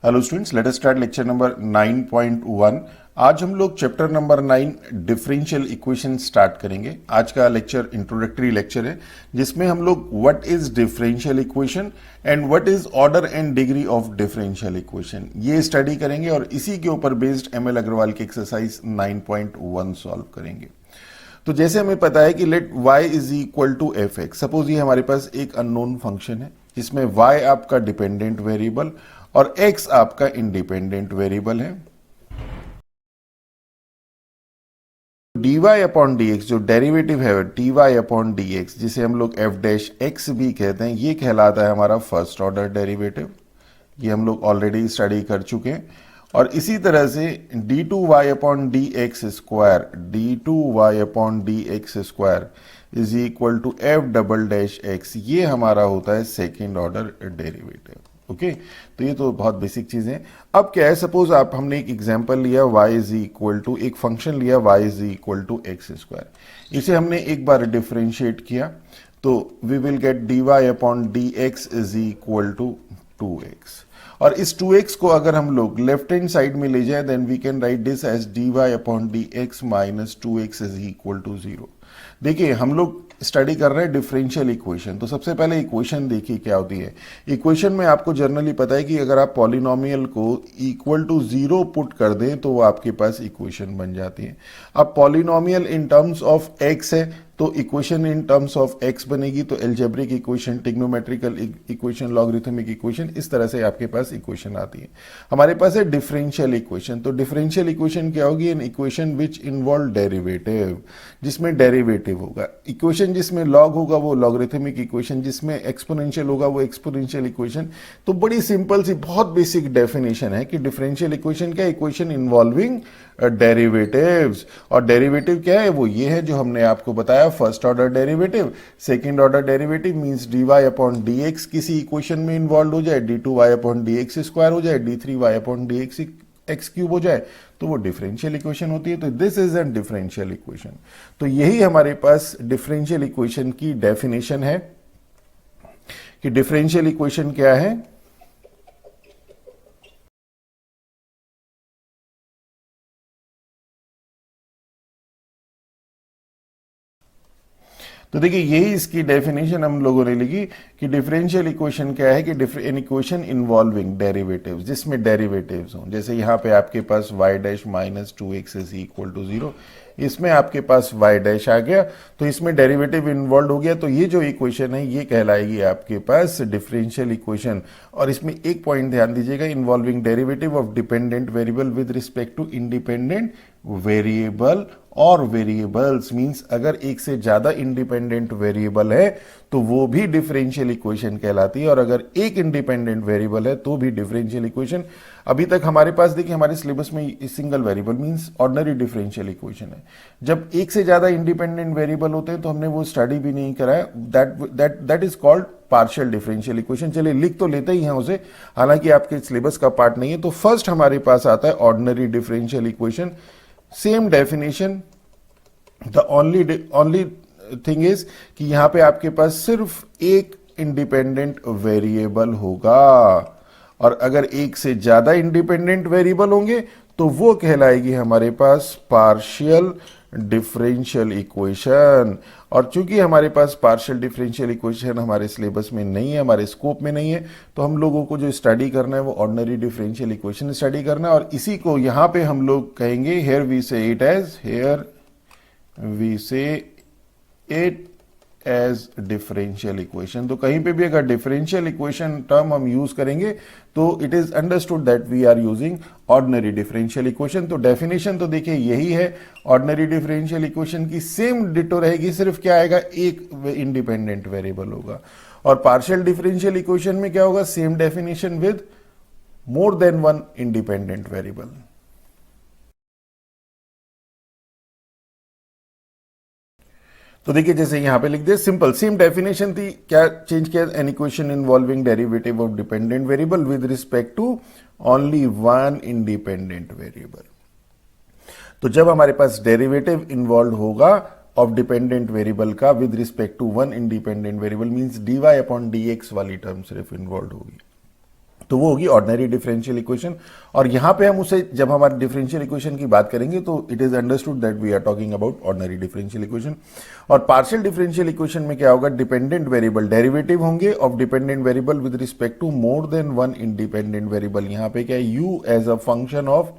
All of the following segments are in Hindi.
Hello students, let us start lecture number 9.1। आज हम लोग chapter number 9 differential equation start करेंगे। आज का लेक्चर इंट्रोडक्टरी लेक्चर है जिसमें हम लोग what is differential equation and what is order and degree of differential equation ये स्टडी करेंगे और इसी के ऊपर बेस्ड एमएल अग्रवाल की एक्सरसाइज 9.1 सॉल्व करेंगे। तो जैसे हमें पता है कि let y is equal to f x. Suppose ये हमारे पास एक अननोन फंक्शन है जिसमें y आपका डिपेंडेंट वेरिएबल और x आपका इंडिपेंडेंट वेरिएबल है। dy अपॉन डी एक्स जो डेरिवेटिव है dy अपॉन डी एक्स जिसे हम लोग एफ डैश एक्स भी कहते हैं, ये कहलाता है हमारा फर्स्ट ऑर्डर डेरिवेटिव। ये हम लोग ऑलरेडी स्टडी कर चुके हैं। और इसी तरह से d two y upon d x square is equal to f double dash x, ये हमारा होता है सेकेंड ऑर्डर डेरिवेटिव। ओके, तो ये तो बहुत बेसिक चीजें हैं। अब क्या है, सपोज हमने एक एग्जांपल लिया y इज इक्वल टू, एक फंक्शन लिया y is equal to x square. इसे हमने एक बार डिफरेंशिएट किया तो we will get d y upon d x is equal to 2x। और इस 2x को अगर हम लोग लेफ्ट हैंड साइड में ले जाए then we can write this as d y upon d x minus 2x is equal to 0। देखिए हम लोग स्टडी कर रहे हैं डिफरेंशियल इक्वेशन, तो सबसे पहले इक्वेशन देखिए क्या होती है। इक्वेशन में आपको जनरली पता है कि अगर आप पॉलिनोमियल को इक्वल टू 0 पुट कर दें तो वो आपके पास इक्वेशन बन जाती है। अब polynomial in terms of x है तो equation in terms of x बनेगी, तो algebraic equation, trigonometrical equation, logarithmic equation, इस तरह से आपके पास इक्वेशन आती है। हमारे पास है डिफरेंशियल इक्वेशन। तो डिफरेंशियल इक्वेशन क्या होगी? An equation which involve derivative, जिसमें डेरिवेटिव होगा। इक्वेशन जिसमें लॉग होगा वो लॉगरिथमिक इक्वेशन, जिसमें एक्सपोनेंशियल होगा वो एक्सपोनेंशियल इक्वेशन। तो बड़ी सिंपल सी बहुत बेसिक डेफिनेशन है कि डिफरेंशियल इक्वेशन क्या? Equation involving derivatives. और डेरिवेटिव क्या है? वो ये है जो हमने आपको बताया, first order derivative. Second order derivative means d y upon d x किसी इक्वेशन में इन्वॉल्व हो जाए, d two y upon d x square हो जाए, d three y upon d x cube हो जाए, तो वो डिफरेंशियल इक्वेशन होती है। तो this is an differential equation. तो यही हमारे पास डिफरेंशियल इक्वेशन की डेफिनेशन है कि डिफरेंशियल इक्वेशन क्या है। तो देखिए यही इसकी डेफिनेशन हम लोगों ने लिखी कि डिफरेंशियल इक्वेशन क्या है कि एन इक्वेशन इन्वॉल्विंग डेरिवेटिव्स, जिसमें डेरिवेटिव्स हों। जैसे यहाँ पे आपके पास y dash minus 2x is equal to 0, इसमें आपके पास y डैश आ गया तो इसमें डेरिवेटिव इन्वॉल्व हो गया, तो ये जो इक्वेशन है ये कहलाएगी आपके पास डिफरेंशियल इक्वेशन। और इसमें एक पॉइंट ध्यान दीजिएगा, involving derivative of dependent variable with respect to independent variable और वेरिएबल्स। मींस अगर एक से ज्यादा इंडिपेंडेंट वेरिएबल है तो वो भी डिफरेंशियल इक्वेशन कहलाती है, और अगर एक इंडिपेंडेंट वेरिएबल है तो भी डिफरेंशियल इक्वेशन। अभी तक हमारे पास देखिए हमारे सिलेबस में single variable means ordinary differential equation है। जब एक से ज्यादा इंडिपेंडेंट वेरिएबल होते हैं तो हमने वो स्टडी भी नहीं कराया, that is called partial differential equation. चलिए लिख तो लेते ही हैं उसे, हालांकि आपके सिलेबस का पार्ट नहीं है। तो फर्स्ट हमारे पास आता है ordinary differential equation. Same definition, the only thing is कि यहां पे आपके पास सिर्फ एक इंडिपेंडेंट वेरिएबल होगा, और अगर एक से ज्यादा इंडिपेंडेंट वेरिएबल होंगे तो वो कहलाएगी हमारे पास पार्शियल डिफरेंशियल इक्वेशन। और चूंकि हमारे पास पार्शियल डिफरेंशियल इक्वेशन हमारे सिलेबस में नहीं है, हमारे स्कोप में नहीं है, तो हम लोगों को जो स्टडी करना है वो ऑर्डिनरी डिफरेंशियल इक्वेशन स्टडी करना है। और इसी को यहां पे हम लोग कहेंगे, here we say it as differential equation. तो कहीं पे भी अगर डिफरेंशियल इक्वेशन टर्म हम यूज करेंगे तो it is understood that we are using ordinary differential equation. तो डेफिनेशन तो देखिए यही है ऑर्डिनरी डिफरेंशियल इक्वेशन की, सेम डिटो रहेगी, सिर्फ क्या आएगा, एक इंडिपेंडेंट वेरिएबल होगा। और पार्शियल डिफरेंशियल इक्वेशन में क्या होगा, same definition with more than one independent variable. तो देखिए जैसे यहां पे लिख दिया, सिंपल सेम डेफिनेशन थी, क्या चेंज किया, an equation involving derivative of dependent variable with respect to only one independent variable. तो जब हमारे पास डेरिवेटिव इन्वॉल्व होगा ऑफ डिपेंडेंट वेरिएबल का with respect to one independent variable means dy upon dx वाली टर्म सिर्फ इन्वॉल्व होगी। तो वो होगी ऑर्डिनरी डिफरेंशियल इक्वेशन। और यहां पे हम उसे जब हमारे डिफरेंशियल इक्वेशन की बात करेंगे तो it is understood that we are talking about ordinary differential equation. और पार्शियल डिफरेंशियल इक्वेशन में क्या होगा, डिपेंडेंट वेरिएबल डेरिवेटिव होंगे of dependent variable with respect to more than one independent variable. यहां पे क्या है, u as a function of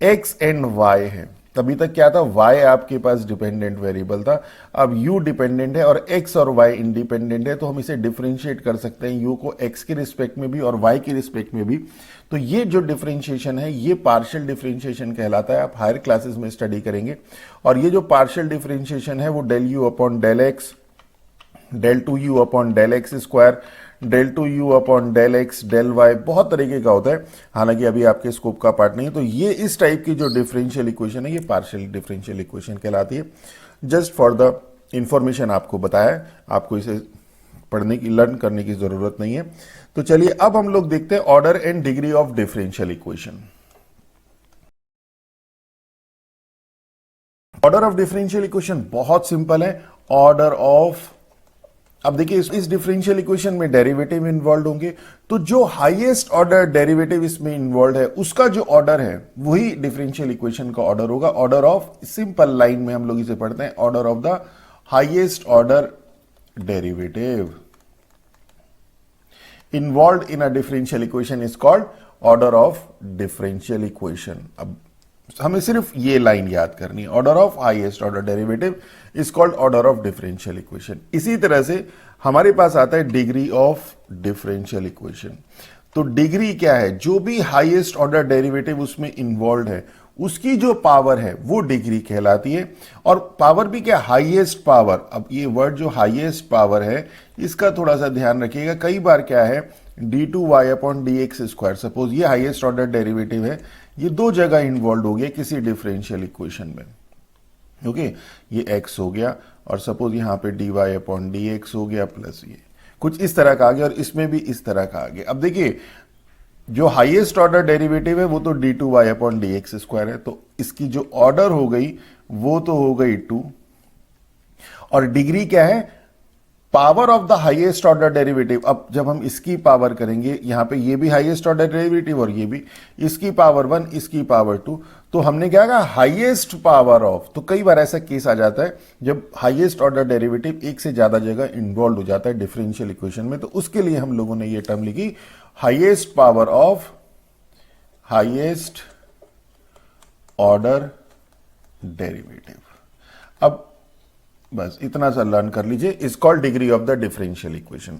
x and y है। तभी तक क्या था, y आपके पास डिपेंडेंट वेरिएबल था, अब u डिपेंडेंट है और x और y इंडिपेंडेंट है, तो हम इसे डिफरेंशिएट कर सकते हैं u को x के रिस्पेक्ट में भी और y के रिस्पेक्ट में भी। तो ये जो डिफरेंशिएशन है ये पार्शियल डिफरेंशिएशन कहलाता है, आप हायर क्लासेस में स्टडी करेंगे। और ये जो पार्शियल डिफरेंशिएशन है वो del u upon del x, del two u upon del x square, del two u upon del x del y, बहुत तरीके का होता है, हालांकि अभी आपके स्कोप का पार्ट नहीं है। तो ये इस टाइप की जो डिफरेंशियल इक्वेशन है ये पार्शियल डिफरेंशियल इक्वेशन कहलाती है। जस्ट फॉर द इंफॉर्मेशन आपको बताया है, आपको इसे पढ़ने की लर्न करने की जरूरत नहीं है। तो चलिए अब हम लोग देखते हैं order and degree of differential equation. Order of differential equation बहुत सिंपल है, ऑर्डर ऑफ, अब देखिए इस डिफरेंशियल इक्वेशन में डेरिवेटिव इन्वॉल्व होंगे, तो जो हाईएस्ट ऑर्डर डेरिवेटिव इसमें इन्वॉल्व है उसका जो ऑर्डर है वही डिफरेंशियल इक्वेशन का ऑर्डर होगा। ऑर्डर ऑफ, सिंपल लाइन में हम लोग इसे पढ़ते हैं, order of the highest order derivative involve in a differential equation is called order of differential equation. अब हमें सिर्फ ये लाइन याद करनी है, order of highest order derivative is called order of differential equation. इसी तरह से हमारे पास आता है डिग्री ऑफ डिफरेंशियल इक्वेशन। तो डिग्री क्या है, जो भी हाईएस्ट ऑर्डर डेरिवेटिव उसमें इन्वॉल्व है उसकी जो पावर है वो डिग्री कहलाती है। और पावर भी क्या, हाईएस्ट पावर। अब ये वर्ड जो हाईएस्ट पावर है इसका थोड़ा सा ध्यान रखिएगा, कई बार क्या है d2y upon dx square, suppose ये हाईएस्ट ऑर्डर डेरिवेटिव है, ये दो जगह इन्वॉल्व हो गया किसी डिफरेंशियल इक्वेशन में, ओके ये x हो गया और सपोज यहां पे dy अपॉन dx हो गया प्लस ये कुछ इस तरह का आ गया और इसमें भी इस तरह का आ गया। अब देखिए जो हाईएस्ट ऑर्डर डेरिवेटिव है वो तो d2y अपॉन dx स्क्वायर है, तो इसकी जो ऑर्डर हो गई वो तो हो गई 2, और डिग्री क्या है, power of the highest order derivative. अब जब हम इसकी पावर करेंगे, यहां पे ये भी हाईएस्ट ऑर्डर डेरिवेटिव और ये भी, इसकी पावर 1 इसकी पावर 2, तो हमने क्या कहा हाईएस्ट पावर ऑफ। तो कई बार ऐसा केस आ जाता है जब हाईएस्ट ऑर्डर डेरिवेटिव एक से ज्यादा जगह इन्वॉल्व हो जाता है डिफरेंशियल इक्वेशन में, तो उसके लिए हम लोगों ने ये टर्म लिखी highest power of highest order derivative. अब बस इतना सा लर्न कर लीजिए, is called degree of the differential equation.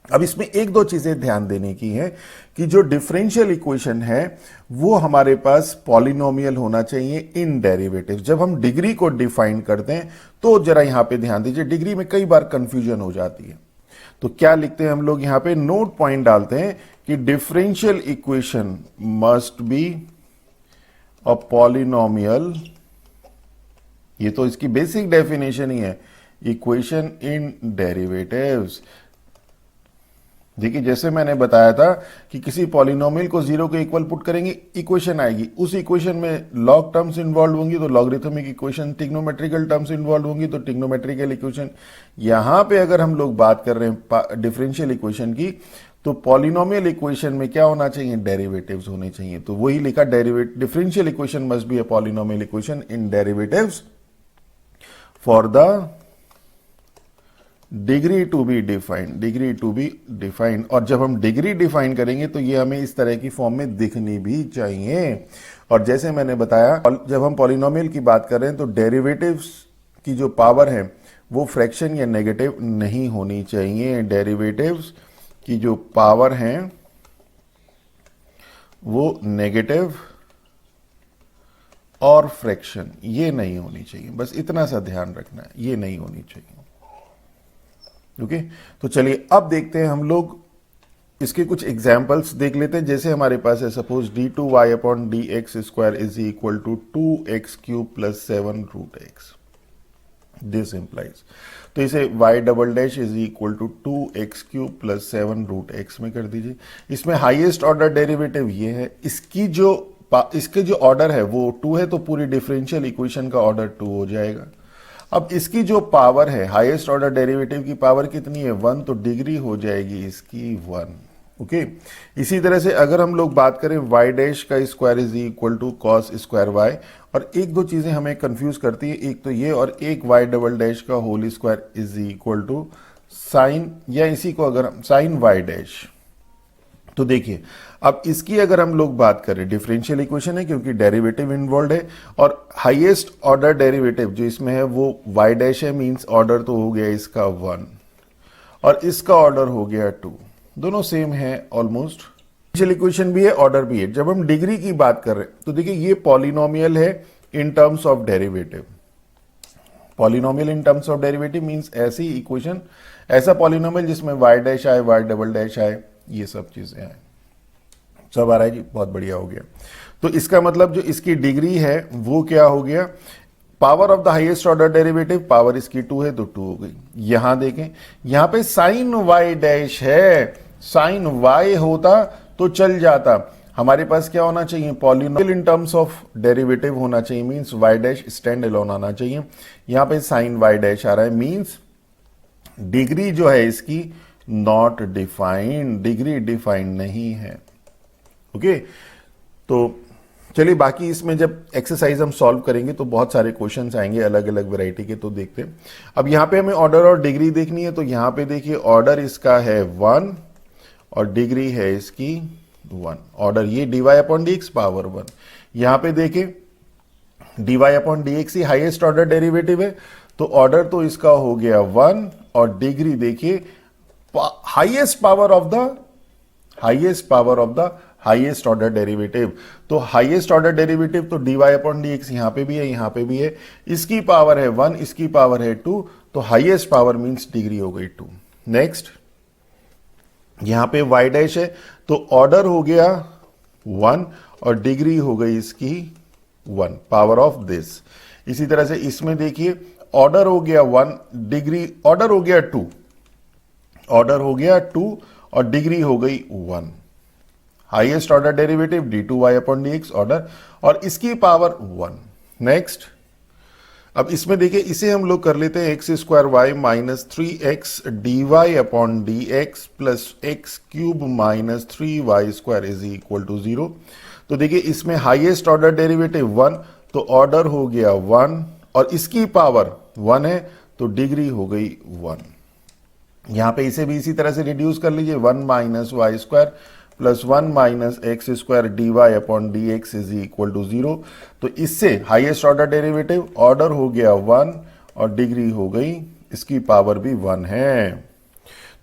अब इसमें एक दो चीजें ध्यान देने की है कि जो डिफरेंशियल इक्वेशन है वो हमारे पास पॉलिनोमियल होना चाहिए इन डेरिवेटिव। जब हम डिग्री को डिफाइन करते हैं तो जरा यहां पे ध्यान दीजिए, डिग्री में कई बार कंफ्यूजन हो जाती है। तो क्या लिखते हैं हम लोग, यहां पे नोट पॉइंट डालते हैं कि differential equation must be a polynomial, ये तो इसकी बेसिक डेफिनेशन ही है, इक्वेशन इन डेरिवेटिव्स। देखिए जैसे मैंने बताया था कि किसी पॉलिनोमियल को जीरो के इक्वल पुट करेंगे इक्वेशन आएगी, उस इक्वेशन में लॉग टर्म्स इन्वॉल्व होंगी तो logarithmic equation, trigonometrical terms involve होंगी तो ट्रिग्नोमेट्रिकल इक्वेशन। यहां पे अगर हम लोग बात कर रहे हैं डिफरेंशियल इक्वेशन की, तो पॉलिनोमियल इक्वेशन में क्या होना चाहिए, डेरिवेटिव्स होने चाहिए। तो वही लिखा, differential equation must be a polynomial equation in derivatives for the degree to be defined. और जब हम डिग्री डिफाइन करेंगे तो ये हमें इस तरह की फॉर्म में दिखनी भी चाहिए। और जैसे मैंने बताया, जब हम पॉलिनोमियल की बात कर रहे हैं तो डेरिवेटिव्स की जो पावर है वो फ्रैक्शन या नेगेटिव नहीं होनी चाहिए। डेरिवेटिव्स की जो पावर है वो नेगेटिव और फ्रैक्शन ये नहीं होनी चाहिए, बस इतना सा ध्यान रखना है, ये नहीं होनी चाहिए। ओके तो चलिए अब देखते हैं हम लोग इसके कुछ एग्जाम्पल्स देख लेते हैं। जैसे हमारे पास है suppose d2y upon dx square is equal to 2x cube plus 7 root x, this implies. तो इसे y double dash is equal to 2x cube plus 7 root x में कर दीजिए। इसमें हाईएस्ट ऑर्डर डेरिवेटिव ये है, इसके जो ऑर्डर है वो 2 है, तो पूरी डिफरेंशियल इक्वेशन का ऑर्डर 2 हो जाएगा। अब इसकी जो पावर है, हाईएस्ट ऑर्डर डेरिवेटिव की पावर कितनी है 1, तो डिग्री हो जाएगी इसकी 1। ओके इसी तरह से अगर हम लोग बात करें y डैश का square is equal to cos square y, और एक दो चीजें हमें कंफ्यूज करती है, एक तो ये और एक y डबल डैश का whole square is equal to sine, या इसी को अगर साइन y डैश। तो देखिए अब इसकी अगर हम लोग बात करें, डिफरेंशियल इक्वेशन है क्योंकि डेरिवेटिव इन्वॉल्व है, और हाईएस्ट ऑर्डर डेरिवेटिव जो इसमें है वो y डैश है, मींस ऑर्डर तो हो गया इसका 1 और इसका ऑर्डर हो गया 2, दोनों सेम है ऑलमोस्ट। डिफरेंशियल इक्वेशन भी है, ऑर्डर भी है। जब हम डिग्री की बात कर रहे हैं तो देखिए ये पॉलिनोमियल है in terms of derivative. Polynomial in terms of derivative means ऐसी इक्वेशन, ऐसा पॉलिनोमियल जिसमें y डैश आए, y डबल डैश आए, ये सब चीजें आए। सब आ रहा है जी, बहुत बढ़िया हो गया। तो इसका मतलब जो इसकी डिग्री है वो क्या हो गया, power of the highest order derivative, power इसकी 2 है तो 2 हो गई। यहां देखें यहां पे साइन y डैश है, साइन y होता तो चल जाता, हमारे पास क्या होना चाहिए, polynomial in terms of derivative होना चाहिए, means y dash stand alone आना चाहिए। यहां पे साइन y डैश आ रहा है, मींस डिग्री जो है इसकी नॉट डिफाइंड, डिग्री डिफाइंड नहीं है। ओके तो चलिए बाकी इसमें जब एक्सरसाइज हम सॉल्व करेंगे तो बहुत सारे क्वेश्चंस आएंगे अलग अलग वैरायटी के, तो देखते हैं। अब यहाँ पे हमें ऑर्डर और डिग्री देखनी है, तो यहाँ पे देखिए ऑर्डर इसका है 1 और डिग्री है इसकी 1। ऑर्डर ये dy अपॉन dx पावर 1। यहाँ पे देखिए dy अपॉन dx ही हाईएस्ट ऑर्डर डेरिवेटिव है, तो ऑर्डर तो इसका हो गया 1 और डिग्री देखिए highest power of the highest order derivative. तो हाईएस्ट ऑर्डर डेरिवेटिव तो dy अपॉन dx यहां पे भी है, यहां पे भी है, इसकी पावर है 1, इसकी पावर है 2, तो हाईएस्ट पावर मींस डिग्री हो गई 2। नेक्स्ट यहां पे y डैश है तो ऑर्डर हो गया 1 और डिग्री हो गई इसकी 1, पावर ऑफ दिस। इसी तरह से इसमें देखिए ऑर्डर हो गया 1, डिग्री ऑर्डर हो गया 2, ऑर्डर हो गया 2 और डिग्री हो गई 1। Highest order derivative d2y upon dx order और इसकी पावर 1। नेक्स्ट अब इसमें देखिए इसे हम लोग कर लेते हैं x square y minus 3x dy upon dx plus x cube minus 3y square is equal to 0। तो देखिए इसमें हाईएस्ट ऑर्डर डेरिवेटिव 1, तो ऑर्डर हो गया 1 और इसकी पावर 1 है तो डिग्री हो गई 1। यहां पे इसे भी इसी तरह से रिड्यूस कर लीजिए, 1 minus y square plus 1 minus x square d y upon d x is equal to 0। तो इससे हाईएस्ट ऑर्डर डेरिवेटिव ऑर्डर हो गया 1 और डिग्री हो गई, इसकी पावर भी 1 है।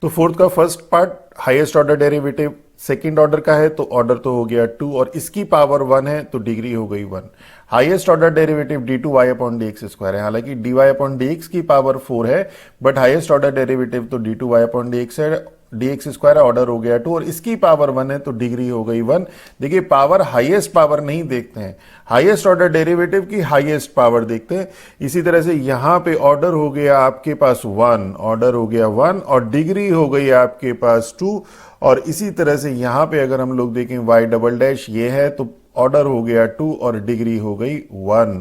तो फोर्थ का first part highest order derivative second order का है तो ऑर्डर तो हो गया 2 और इसकी पावर 1 है तो डिग्री हो गई 1। Highest order derivative d2y upon dx square है, हालांकि dy अपॉन dx की पावर 4 है, बट हाईएस्ट ऑर्डर डेरिवेटिव तो d2y अपॉन dx है, dx स्क्वायर ऑर्डर हो गया 2 और इसकी पावर 1 है तो डिग्री हो गई 1। देखिए पावर हाईएस्ट पावर नहीं देखते हैं, हाईएस्ट ऑर्डर डेरिवेटिव की हाईएस्ट पावर देखते हैं। इसी तरह से यहां पे ऑर्डर हो गया आपके पास 1, ऑर्डर हो गया 1 और डिग्री हो गई आपके पास 2। और इसी तरह से यहां पे अगर हम लोग देखें y डबल डैश ये है तो ऑर्डर हो गया 2 और डिग्री हो गई 1।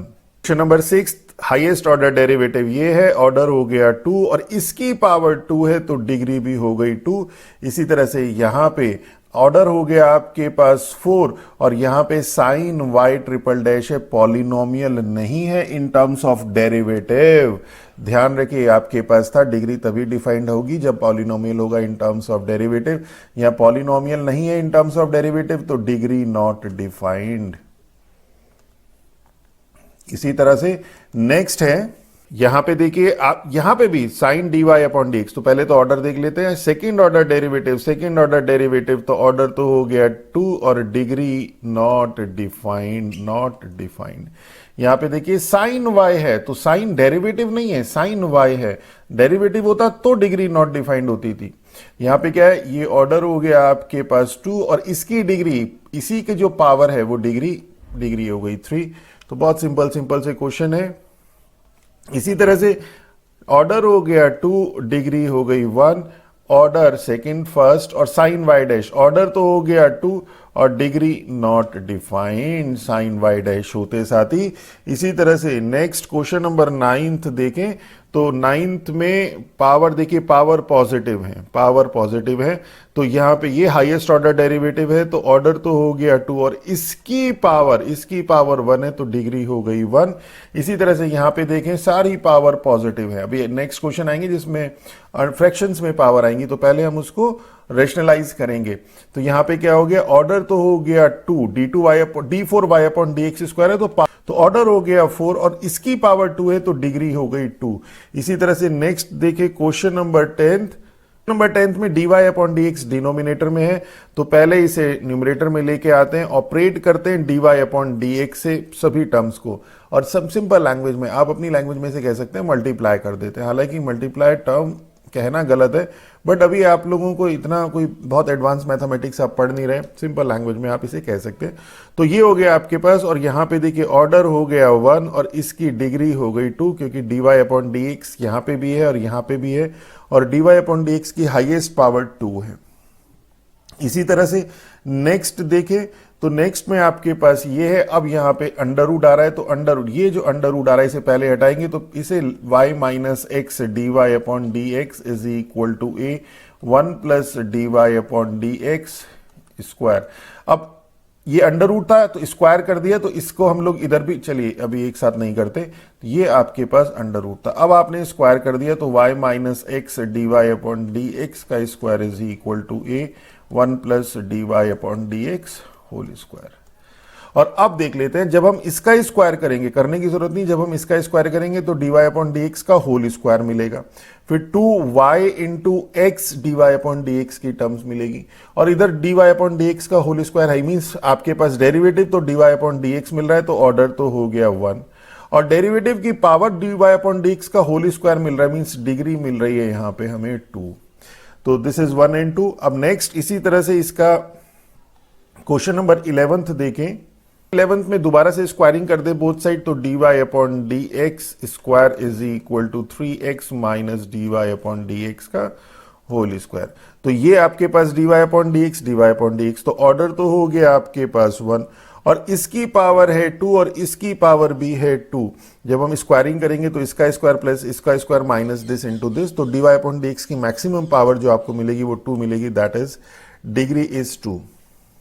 Question number 6 highest order derivative ये है, ऑर्डर हो गया 2 और इसकी पावर 2 है तो डिग्री भी हो गई 2। इसी तरह से यहां पे ऑर्डर हो गया आपके पास 4 और यहां पे साइन y ट्रिपल डैश है, पॉलिनोमियल नहीं है इन टर्म्स ऑफ डेरिवेटिव। ध्यान रखिए आपके पास था, डिग्री तभी डिफाइंड होगी जब पॉलिनोमियल होगा इन टर्म्स ऑफ डेरिवेटिव। यहां पॉलिनोमियल नहीं है इन टर्म्स ऑफ डेरिवेटिव तो डिग्री नॉट डिफाइंड। इसी तरह से नेक्स्ट है, यहां पे देखिए आप यहां पे भी साइन dy अपॉन dx, तो पहले तो ऑर्डर देख लेते हैं। सेकंड ऑर्डर डेरिवेटिव तो ऑर्डर तो हो गया 2 और degree not defined, not defined. यहां पे देखिए साइन y है तो साइन डेरिवेटिव नहीं है, साइन y है, डेरिवेटिव होता तो डिग्री नॉट डिफाइंड होती थी। यहां पे क्या है, ये ऑर्डर हो गया आपके पास 2 और इसकी डिग्री, इसी के जो पावर है वो डिग्री हो गई 3। तो बहुत सिंपल से क्वेश्चन है। इसी तरह से ऑर्डर हो गया 2, डिग्री हो गई 1, ऑर्डर सेकंड फर्स्ट और साइन y डैश ऑर्डर तो हो गया 2 और degree not defined, sine y dash होते साथ ही। इसी तरह से नेक्स्ट क्वेश्चन नंबर 9 देखें तो नाइन्थ में पावर देखिए पावर पॉजिटिव है, तो यहाँ पे ये हाईएस्ट ऑर्डर डेरिवेटिव है, तो ऑर्डर तो हो गया 2 और इसकी पावर 1 है तो डिग्री हो गई 1। इसी तरह से यहाँ पे देखें सारी पावर पॉजिटिव है। अभी नेक्स्ट क्वेश्चन आएंगे जिसमें फ्रैक्शंस में पावर आएंगी, तो पहले हम उसको रेशनलाइज करेंगे। तो यहाँ पे क्या हो गया, ऑर्डर तो हो गया 2, d4y अपॉन dx स्क्वायर है, तो ऑर्डर हो गया 4 और इसकी पावर 2 है तो डिग्री हो गई 2। इसी तरह से नेक्स्ट देखिए क्वेश्चन नंबर 10 में dy अपॉन dx डिनोमिनेटर में है, तो पहले इसे न्यूमरेटर में लेके आते हैं, ऑपरेट करते हैं dy अपॉन dx से सभी टर्म्स को, और सब सिंपल लैंग्वेज में, आप अपनी लैंग्वेज में से कह सकते हैं मल्टीप्लाई कर देते हैं। हालांकि मल्टीप्लाई टर्म कहना गलत है, बट अभी आप लोगों को इतना कोई बहुत एडवांस मैथमेटिक्स आप पढ़ नहीं रहे, सिंपल लैंग्वेज में आप इसे कह सकते हैं। तो ये हो गया आपके पास, और यहाँ पे देखिए ऑर्डर हो गया 1 और इसकी डिग्री हो गई 2, क्योंकि dy अपॉन dx यहाँ पे भी है और यहाँ पे भी है, और dy अपॉन dx की हाईएस्ट पावर 2 है। इसी तरह से नेक्स्ट देखें तो नेक्स्ट में आपके पास ये है, अब यहाँ पे अंडर रूट आ रहा है, तो अंडर रूट, ये जो अंडर रूट आ रहा है इसे पहले हटाएंगे, तो इसे y minus x d y upon d x is equal to a 1 plus d y upon d x square. अब ये अंडर रूट था तो स्क्वायर कर दिया, तो इसको हम लोग इधर भी, चलिए अभी एक साथ नहीं करते, तो ये आपके पास अंडर रूट था, अब आपने स्क्वायर कर दिया, तो y minus x d y upon d x का square is equal to a 1 plus d y upon d x whole square. और अब देख लेते हैं, जब हम इसका स्क्वायर करेंगे, करने की जरूरत नहीं, जब हम इसका स्क्वायर करेंगे तो dy अपॉन dx का होल स्क्वायर मिलेगा, फिर 2y into x d y upon d x की टर्म्स मिलेगी, और इधर dy अपॉन dx का होल स्क्वायर है, मीन्स आपके पास डेरिवेटिव तो dy अपॉन dx मिल रहा है, तो ऑर्डर तो हो गया 1, और डेरिवेटिव की पावर dy अपॉन dx का होल स्क्वायर मिल रहा है, मीन्स डिग्री मिल रही है यहाँ पे हमें 2। तो दिस इज 1 एंड 2। अब नेक्स्ट इसी तरह से इसका क्वेश्चन नंबर 11 देखें। 11 में दोबारा से स्क्वायरिंग कर दे बोथ साइड, तो dy upon d x square is equal to 3x minus dy upon dx का होल स्क्वायर। तो ये आपके पास dy अपॉन dx, तो ऑर्डर तो हो गया आपके पास 1, और इसकी पावर है 2 और इसकी पावर भी है 2। जब हम स्क्वायरिंग करेंगे तो इसका स्क्वायर प्लस इसका square minus this into this, तो dy अपॉन dx की मैक्सिमम पावर जो आपको मिलेगी वो 2 मिलेगी, दैट इज डिग्री इज 2।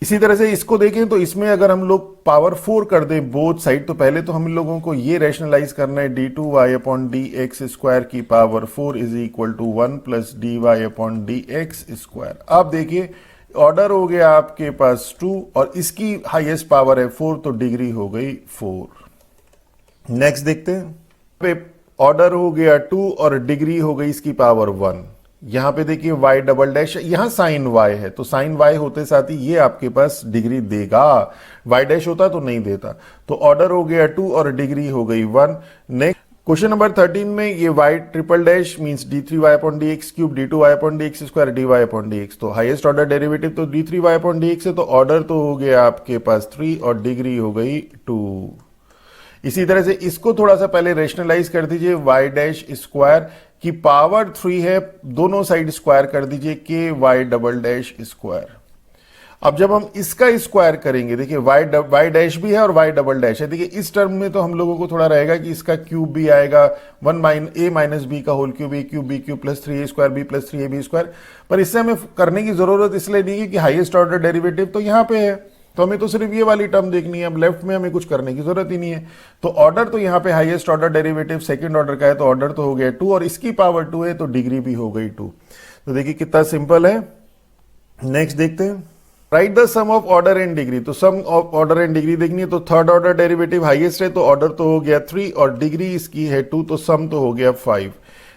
इसी तरह से इसको देखें तो इसमें अगर हम लोग पावर 4 कर दें बोथ साइड, तो पहले तो हम लोगों को ये रैशनलाइज करना है d2y upon d x square की power 4 is equal to 1 plus d y upon d x square. अब देखिए ऑर्डर हो गया आपके पास 2 और इसकी हाईएस्ट पावर है 4, तो डिग्री हो गई 4। नेक्स्ट देखते हैं, ऑर्डर हो गया 2 और डिग्री हो गई इसकी पावर 1। यहां पे देखिए y डबल डैश, यहां साइन y है, तो साइन y होते साथ ही ये आपके पास डिग्री देगा, y डैश होता तो नहीं देता। तो ऑर्डर हो गया 2 और डिग्री हो गई 1। नेक्स्ट क्वेश्चन नंबर 13 में ये y triple dash means d3y upon dx cube d2y upon dx square dy upon dx, तो हाईएस्ट ऑर्डर डेरिवेटिव तो d3y अपॉन dx है, तो ऑर्डर तो हो गया आपके पास 3 और डिग्री हो गई 2। इसी तरह से इसको थोड़ा सा पहले रेशनलाइज कर दीजिए, y डैश स्क्वायर की पावर 3 है, दोनों साइड स्क्वायर कर दीजिए के वाई डबल डैश स्क्वायर। अब जब हम इसका स्क्वायर करेंगे, देखिए y डैश भी है और y डबल डैश है, देखिए इस टर्म में तो हम लोगों को थोड़ा रहेगा कि इसका क्यूब भी आएगा, a माइनस बी का whole cube b cube plus 3a square b plus 3ab square, पर इससे हमें करने की जरूरत इसलिए नहीं है कि हाईएस्ट ऑर्डर डेरिवेटिव तो यहाँ पे है, तो हमें तो सिर्फ ये वाली टर्म देखनी है, अब लेफ्ट में हमें कुछ करने की जरूरत ही नहीं है। तो ऑर्डर तो यहाँ पे highest order derivative second order का है, तो ऑर्डर तो हो गया 2 और इसकी पावर 2 है, तो डिग्री भी हो गई 2। तो देखिए कितना सिंपल है। नेक्स्ट देखते हैं, write the sum of order and degree. तो sum of order and degree देखनी है, तो थर्ड ऑर्डर डेरिवेटिव हाईएस्ट है, तो ऑर्डर तो हो गया 3 और डिग्री इसकी है 2, तो सम तो हो गया 5।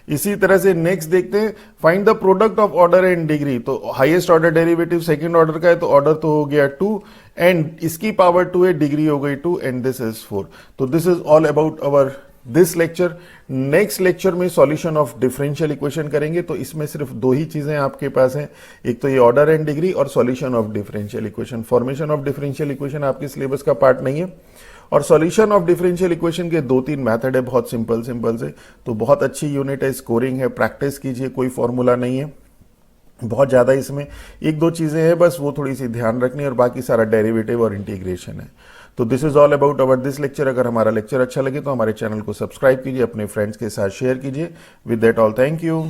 इसी तरह से नेक्स्ट देखते हैं, find the product of order and degree. तो highest order derivative second order का है, तो ऑर्डर तो हो गया 2 एंड इसकी पावर 2 है, डिग्री हो गई 2 एंड दिस इज 4। तो this is all about our this lecture. Next lecture में सॉल्यूशन ऑफ डिफरेंशियल इक्वेशन करेंगे, तो इसमें सिर्फ 2 ही चीजें आपके पास हैं, एक तो ये ऑर्डर एंड डिग्री और solution of differential equation. Formation of differential equation आपके सिलेबस का पार्ट नहीं है, और सॉल्यूशन ऑफ डिफरेंशियल इक्वेशन के 2-3 मेथड है, बहुत सिंपल से, तो बहुत अच्छी यूनिट है, स्कोरिंग है, प्रैक्टिस कीजिए, कोई फॉर्मूला नहीं है बहुत ज़्यादा, इसमें 1-2 चीज़ें हैं बस, वो थोड़ी सी ध्यान रखनी है, और बाकी सारा डेरिवेटिव और इंटीग्रेशन है। तो this is all about our this lecture. अगर हमारा लेक्चर अच्छा लगे तो हमारे चैनल को सब्सक्राइब कीजिए, अपने फ्रेंड्स के साथ शेयर कीजिए। With that all, thank you.